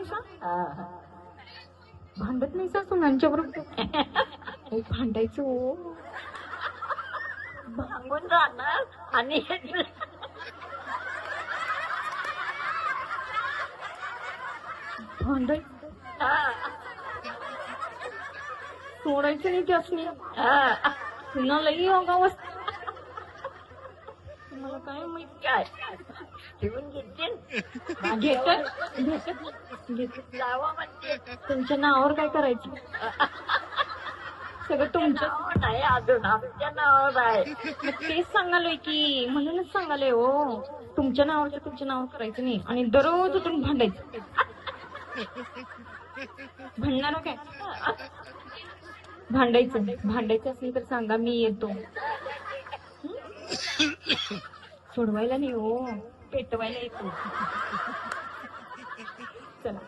नाही सा? भांडत नाही सा सुनांच्या बरोबर? भांडायचं हो. भांगून राहणार आणि भांडायचं सोडायचं नाही त्यासनी. पुन्हा लई अगावस. मला काय माहित. काय ठेवून घेतील घेतात जावा म्हणते. तुमच्या नावावर काय करायचं? सगळं तुमच्या नाव नाही अजून आमच्या नावावर आहे. मग तेच सांगालोय की म्हणूनच सांगालोय हो. तुमच्या नावावर करायचं नाही आणि दररोज उठून भांडायचं. भांडणार काय? भांडायचं असेल तर सांगा मी येतो. सोडवायला नाही हो, पेटवायला येतो. चला.